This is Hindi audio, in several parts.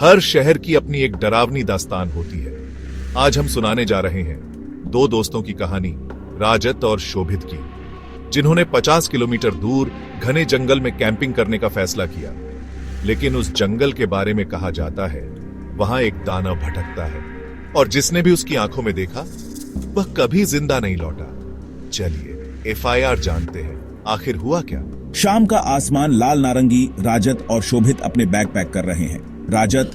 हर शहर की अपनी एक डरावनी दास्तान होती है। आज हम सुनाने जा रहे हैं दो दोस्तों की कहानी, राजत और शोभित की, जिन्होंने 50 किलोमीटर दूर घने जंगल में कैंपिंग करने का फैसला किया। लेकिन उस जंगल के बारे में कहा जाता है वहां एक दानव भटकता है, और जिसने भी उसकी आंखों में देखा वह कभी जिंदा नहीं लौटा। चलिए FIR जानते हैं, आखिर हुआ क्या। शाम का आसमान लाल नारंगी। राजत और शोभित अपने बैग पैक कर रहे हैं। राजत,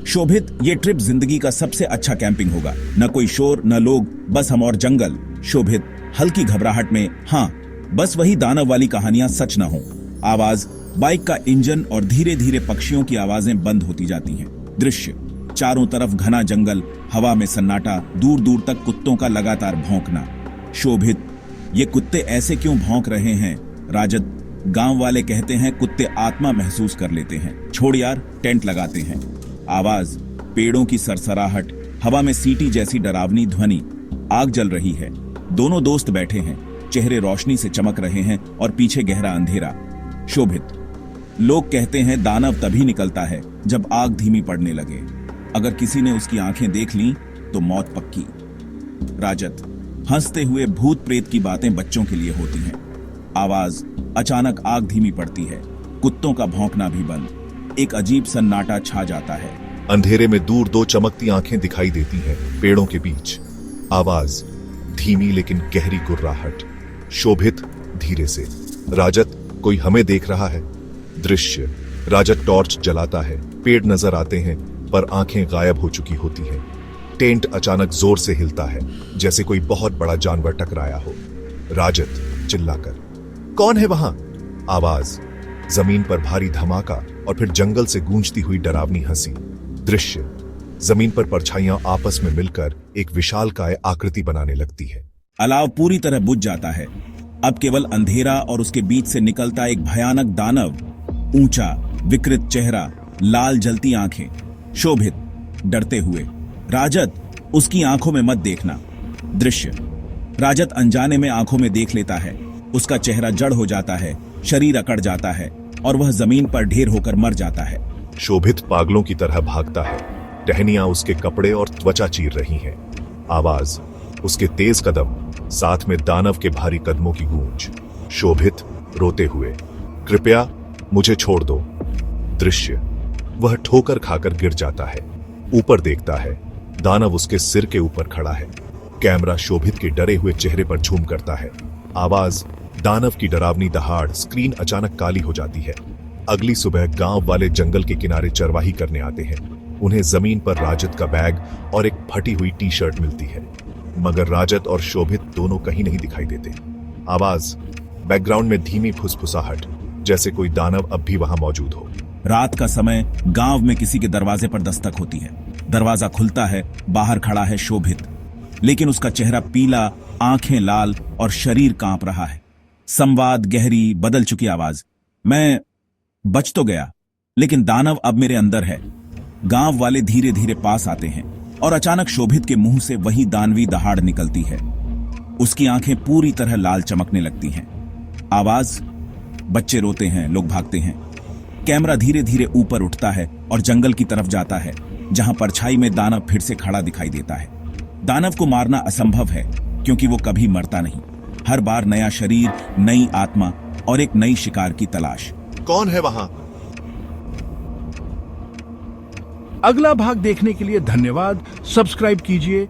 शोभित, ये ट्रिप जिंदगी का सबसे अच्छा कैंपिंग होगा। न कोई शोर, न लोग, बस हम और जंगल। शोभित, हल्की घबराहट में, हाँ, बस वही दानव वाली कहानियां सच न हो। आवाज, बाइक का इंजन और धीरे धीरे पक्षियों की आवाजें बंद होती जाती हैं। दृश्य, चारों तरफ घना जंगल, हवा में सन्नाटा, दूर दूर तक कुत्तों का लगातार भौंकना। शोभित, ये कुत्ते ऐसे क्यों भौंक रहे हैं। राजत, गांव वाले कहते हैं कुत्ते आत्मा महसूस कर लेते हैं। छोड़ यार, टेंट लगाते हैं। आवाज, पेड़ों की सरसराहट, हवा में सीटी जैसी डरावनी ध्वनि। आग जल रही है। दोनों दोस्त बैठे हैं, चेहरे रोशनी से चमक रहे हैं और पीछे गहरा अंधेरा। शोभित, लोग कहते हैं दानव तभी निकलता है जब आग धीमी पड़ने लगे। अगर किसी ने उसकी आंखें देख लीं तो मौत पक्की। राजत, हंसते हुए, भूत प्रेत की बातें बच्चों के लिए होती हैं। आवाज, अचानक आग धीमी पड़ती है, कुत्तों का भौंकना भी बंद। एक अजीब सन्नाटा छा जाता है। अंधेरे में दूर दो चमकती आंखें दिखाई देती हैं पेड़ों के बीच। आवाज, धीमी लेकिन गहरी गुर्राहट। शोभित, धीरे से, राजत, कोई हमें देख रहा है। दृश्य, राजत टॉर्च जलाता है, पेड़ नजर आते हैं पर आंखें गायब हो चुकी होती हैं। टेंट अचानक जोर से हिलता है, जैसे कोई बहुत बड़ा जानवर टकराया हो। राजत चिल्लाकर, कौन है वहां। आवाज, जमीन पर भारी धमाका और फिर जंगल से गूंजती हुई डरावनी हंसी। दृश्य, जमीन पर परछाइयां आपस में मिलकर एक विशालकाय आकृति बनाने लगती है। अलाव पूरी तरह बुझ जाता है। अब केवल अंधेरा और उसके बीच से निकलता एक भयानक दानव। ऊंचा, विकृत चेहरा, लाल जलती आंखें। शोभित, डरते हुए, राजत, उसकी आंखों में मत देखना। दृश्य, राजत अनजाने में आंखों में देख लेता है। उसका चेहरा जड़ हो जाता है, शरीर अकड़ जाता है और वह जमीन पर ढेर होकर मर जाता है। शोभित पागलों की तरह भागता है, टहनियां उसके कपड़े और त्वचा चीर रही हैं। आवाज, उसके तेज कदम, साथ में दानव के भारी कदमों की गूंज। शोभित रोते हुए, कृपया मुझे छोड़ दो। दृश्य, वह ठोकर खाकर गिर जाता है। ऊपर देखता है, दानव उसके सिर के ऊपर खड़ा है। कैमरा शोभित के डरे हुए चेहरे पर झूम करता है। आवाज, दानव की डरावनी दहाड़। स्क्रीन अचानक काली हो जाती है। अगली सुबह गांव वाले जंगल के किनारे चरवाही करने आते हैं। उन्हें जमीन पर राजत का बैग और एक फटी हुई टी-शर्ट मिलती है, मगर राजत और शोभित दोनों कहीं नहीं दिखाई देते। आवाज, बैकग्राउंड में धीमी फुसफुसाहट, जैसे कोई दानव अब भी वहां मौजूद हो। रात का समय, गांव में किसी के दरवाजे पर दस्तक होती है। दरवाजा खुलता है। बाहर खड़ा है शोभित, लेकिन उसका चेहरा पीला, आंखें लाल और शरीर कांप रहा है। संवाद गहरी, बदल चुकी आवाज, मैं बच तो गया, लेकिन दानव अब मेरे अंदर है। गांव वाले धीरे धीरे पास आते हैं और अचानक शोभित के मुंह से वही दानवी दहाड़ निकलती है। उसकी आंखें पूरी तरह लाल चमकने लगती हैं। आवाज, बच्चे रोते हैं, लोग भागते हैं। कैमरा धीरे धीरे ऊपर उठता है और जंगल की तरफ जाता है, जहां परछाई में दानव फिर से खड़ा दिखाई देता है। दानव को मारना असंभव है, क्योंकि वो कभी मरता नहीं। हर बार नया शरीर, नई आत्मा और एक नई शिकार की तलाश। कौन है वहां। अगला भाग देखने के लिए धन्यवाद। सब्सक्राइब कीजिए